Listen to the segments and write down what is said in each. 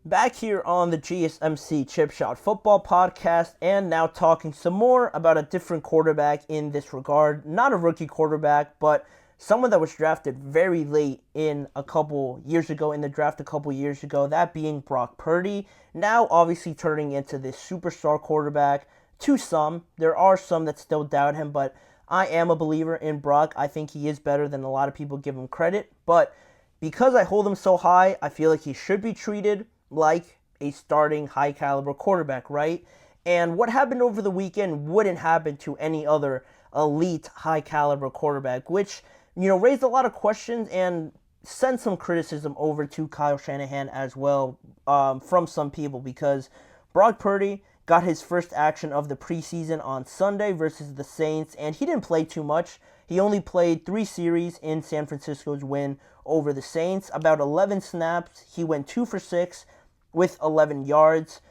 Back here on the GSMC Chip Shot Football Podcast, and now talking some more about a different quarterback in this regard. Not a rookie quarterback, but someone that was drafted very late in a couple years ago, in the draft a couple years ago, that being Brock Purdy. Now, obviously, turning into this superstar quarterback to some. There are some that still doubt him, but I am a believer in Brock. I think he is better than a lot of people give him credit, but because I hold him so high, I feel like he should be treated like a starting high caliber quarterback, right? And what happened over the weekend wouldn't happen to any other elite high caliber quarterback, which, raised a lot of questions and sent some criticism over to Kyle Shanahan as well, from some people, because Brock Purdy got his first action of the preseason on Sunday versus the Saints, and he didn't play too much. He only played 3 series in San Francisco's win over the Saints. About 11 snaps. He went 2 for 6 with 11 yards.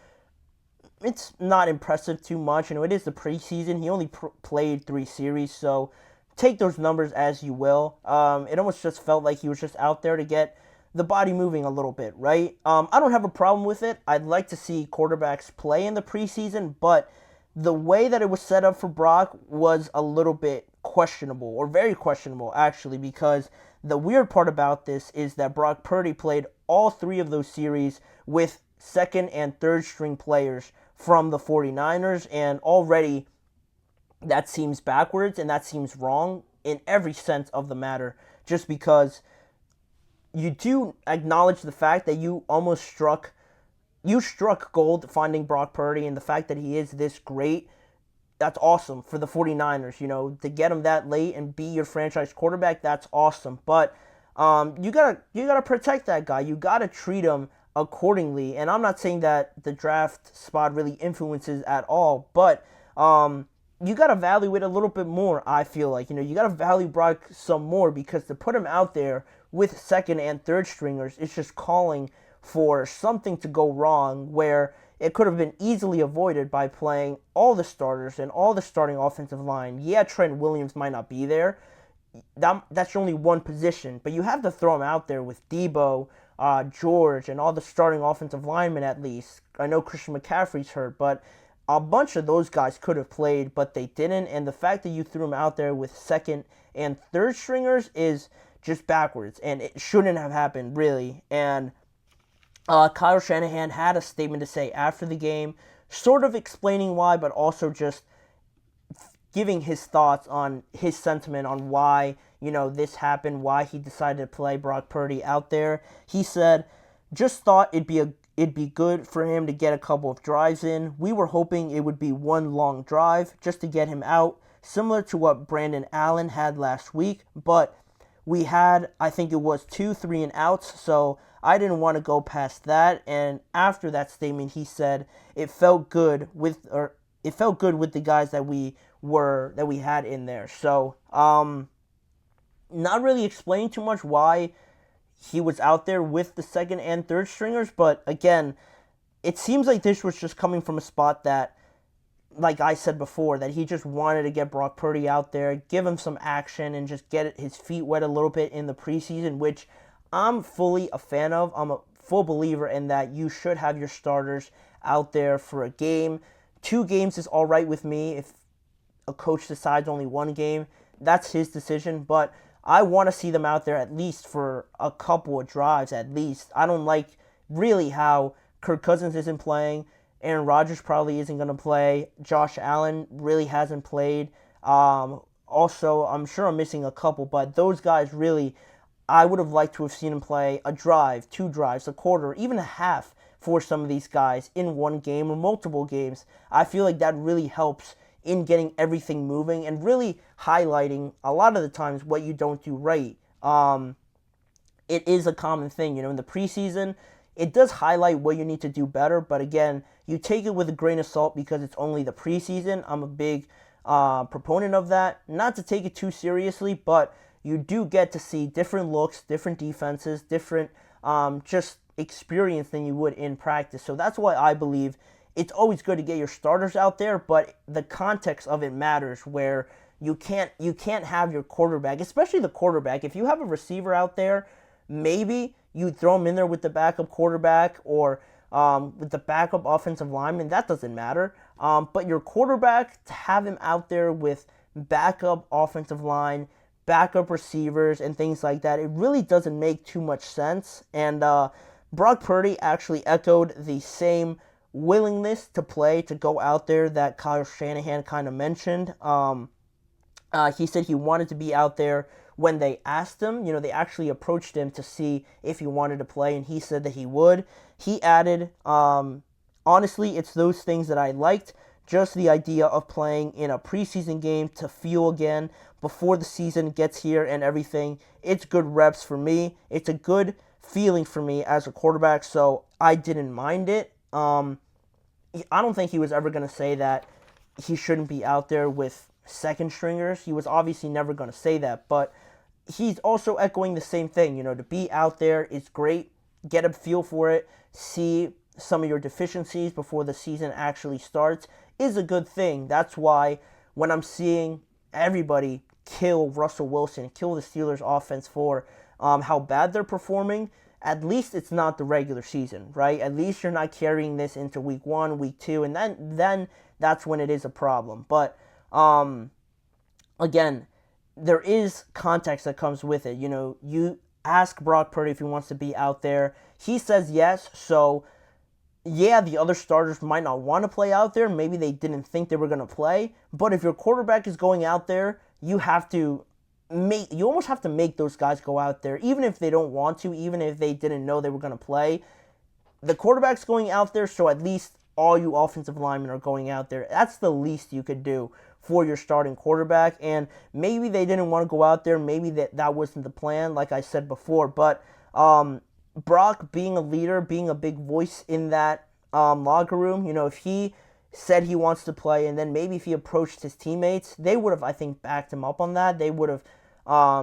It's not impressive too much. It is the preseason. He only played 3 series, so take those numbers as you will. It almost just felt like he was just out there to get the body moving a little bit, right? I don't have a problem with it. I'd like to see quarterbacks play in the preseason, but the way that it was set up for Brock was a little bit questionable, or very questionable, actually, because the weird part about this is that Brock Purdy played all 3 of those series with second and third string players from the 49ers, and already that seems backwards and that seems wrong in every sense of the matter, just because you do acknowledge the fact that you struck gold finding Brock Purdy, and the fact that he is this great. That's awesome for the 49ers, to get him that late and be your franchise quarterback. That's awesome. But you gotta protect that guy. You gotta treat him accordingly. And I'm not saying that the draft spot really influences at all, but you gotta value it a little bit more. I feel like you gotta value Brock some more, because to put him out there with second and third stringers, it's just calling for something to go wrong, where it could have been easily avoided by playing all the starters and all the starting offensive line. Yeah, Trent Williams might not be there. That's only one position, but you have to throw him out there with Debo, George, and all the starting offensive linemen at least. I know Christian McCaffrey's hurt, but a bunch of those guys could have played, but they didn't. And the fact that you threw him out there with second and third stringers is just backwards, and it shouldn't have happened, really. And Kyle Shanahan had a statement to say after the game, sort of explaining why, but also just giving his thoughts on his sentiment on why, this happened, why he decided to play Brock Purdy out there. He said, "Just thought it'd be good for him to get a couple of drives in. We were hoping it would be one long drive just to get him out, similar to what Brandon Allen had last week, but we had, I think it was 2 3-and-outs, so I didn't want to go past that." And after that statement, he said it felt good with the guys that we had in there. So, not really explaining too much why he was out there with the second and third stringers, but again, it seems like this was just coming from a spot that, like I said before, that he just wanted to get Brock Purdy out there, give him some action, and just get his feet wet a little bit in the preseason, which I'm fully a fan of. I'm a full believer in that you should have your starters out there for a game. 2 games is all right with me. If a coach decides only 1 game, that's his decision, but I want to see them out there at least for a couple of drives at least. I don't like really how Kirk Cousins isn't playing. Aaron Rodgers probably isn't going to play. Josh Allen really hasn't played. Also, I'm sure I'm missing a couple, but those guys really, I would have liked to have seen him play a drive, 2 drives, a quarter, even a half for some of these guys in 1 game or multiple games. I feel like that really helps in getting everything moving and really highlighting a lot of the times what you don't do right. It is a common thing, in the preseason. It does highlight what you need to do better, but again, you take it with a grain of salt because it's only the preseason. I'm a big proponent of that. Not to take it too seriously, but you do get to see different looks, different defenses, different just experience than you would in practice. So that's why I believe it's always good to get your starters out there, but the context of it matters, where you can't have your quarterback, especially the quarterback. If you have a receiver out there, maybe you throw him in there with the backup quarterback, or with the backup offensive lineman, that doesn't matter. But your quarterback, to have him out there with backup offensive line, backup receivers, and things like that, it really doesn't make too much sense. And Brock Purdy actually echoed the same willingness to play, to go out there, that Kyle Shanahan kind of mentioned. He said he wanted to be out there when they asked him. They actually approached him to see if he wanted to play, and he said that he would. He added, honestly, it's those things that I liked. Just the idea of playing in a preseason game to feel again before the season gets here and everything. It's good reps for me. It's a good feeling for me as a quarterback, so I didn't mind it. I don't think he was ever going to say that he shouldn't be out there with second stringers. He was obviously never going to say that, but he's also echoing the same thing. To be out there is great. Get a feel for it. See some of your deficiencies before the season actually starts is a good thing. That's why when I'm seeing everybody kill Russell Wilson, kill the Steelers offense for how bad they're performing, at least it's not the regular season, right? At least you're not carrying this into week 1, week 2, and then that's when it is a problem. But again, there is context that comes with it. You ask Brock Purdy if he wants to be out there. He says yes, so yeah, the other starters might not want to play out there. Maybe they didn't think they were going to play. But if your quarterback is going out there, you almost have to make those guys go out there, even if they don't want to, even if they didn't know they were going to play. The quarterback's going out there, so at least all you offensive linemen are going out there. That's the least you could do for your starting quarterback. And maybe they didn't want to go out there. Maybe that wasn't the plan, like I said before. But Brock, being a leader, being a big voice in that locker room, if he said he wants to play, and then maybe if he approached his teammates, they would have, I think, backed him up on that. They would have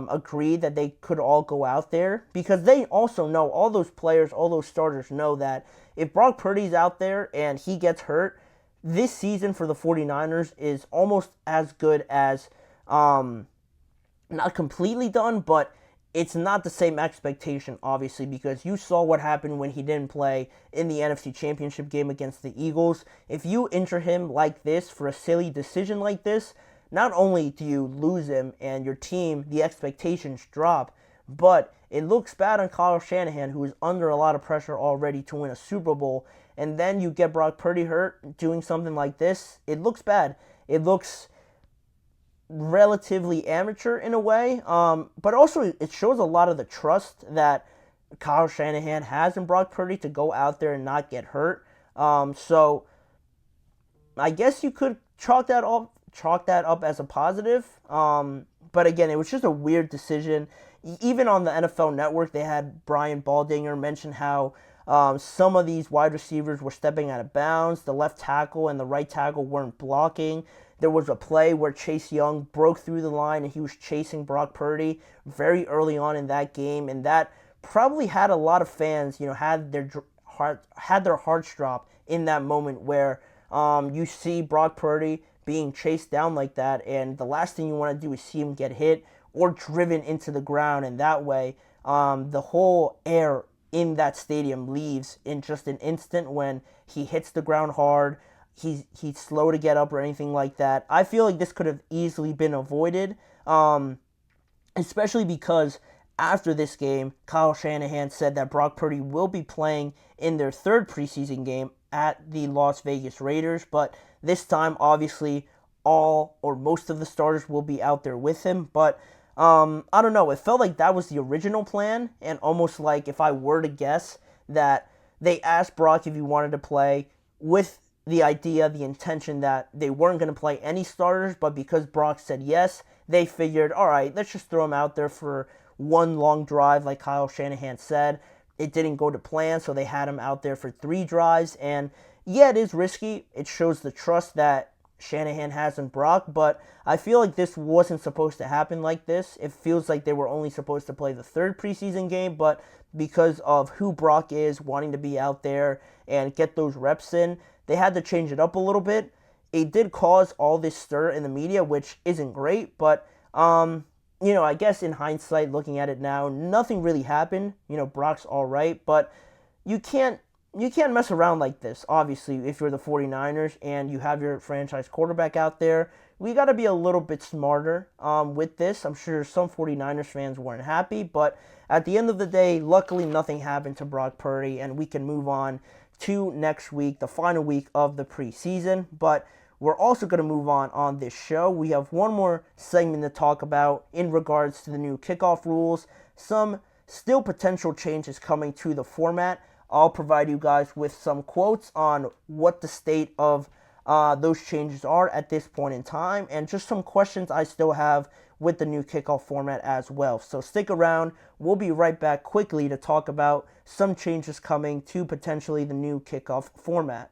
agreed that they could all go out there, because they also know, all those players, all those starters know that if Brock Purdy's out there and he gets hurt, this season for the 49ers is almost as good as, not completely done, but it's not the same expectation, obviously, because you saw what happened when he didn't play in the NFC Championship game against the Eagles. If you injure him like this for a silly decision like this, not only do you lose him and your team, the expectations drop, but it looks bad on Kyle Shanahan, who is under a lot of pressure already to win a Super Bowl, and then you get Brock Purdy hurt doing something like this. It looks bad. It looks relatively amateur in a way, but also it shows a lot of the trust that Kyle Shanahan has in Brock Purdy to go out there and not get hurt. So I guess you could chalk that up as a positive. But again, it was just a weird decision. Even on the NFL Network, they had Brian Baldinger mention how some of these wide receivers were stepping out of bounds. The left tackle and the right tackle weren't blocking. There was a play where Chase Young broke through the line and he was chasing Brock Purdy very early on in that game, and that probably had a lot of fans, had their hearts drop in that moment where you see Brock Purdy being chased down like that, and the last thing you want to do is see him get hit or driven into the ground, and that way the whole air in that stadium leaves in just an instant when he hits the ground hard. He's slow to get up or anything like that. I feel like this could have easily been avoided, especially because after this game, Kyle Shanahan said that Brock Purdy will be playing in their third preseason game at the Las Vegas Raiders, but this time, obviously, all or most of the starters will be out there with him, but I don't know. It felt like that was the original plan, and almost like, if I were to guess, that they asked Brock if he wanted to play with the idea, the intention that they weren't going to play any starters, but because Brock said yes, they figured, all right, let's just throw him out there for one long drive, like Kyle Shanahan said. It didn't go to plan, so they had him out there for 3 drives, and yeah, it is risky. It shows the trust that Shanahan has in Brock, but I feel like this wasn't supposed to happen like this. It feels like they were only supposed to play the third preseason game, but because of who Brock is, wanting to be out there and get those reps in, they had to change it up a little bit. It did cause all this stir in the media, which isn't great, but I guess in hindsight, looking at it now, nothing really happened. Brock's all right, but you can't you can't mess around like this. Obviously, if you're the 49ers and you have your franchise quarterback out there, we got to be a little bit smarter with this. I'm sure some 49ers fans weren't happy, but at the end of the day, luckily nothing happened to Brock Purdy, and we can move on to next week, the final week of the preseason. But we're also going to move on this show. We have one more segment to talk about in regards to the new kickoff rules, some still potential changes coming to the format. I'll provide you guys with some quotes on what the state of those changes are at this point in time, and just some questions I still have with the new kickoff format as well. So stick around. We'll be right back quickly to talk about some changes coming to potentially the new kickoff format.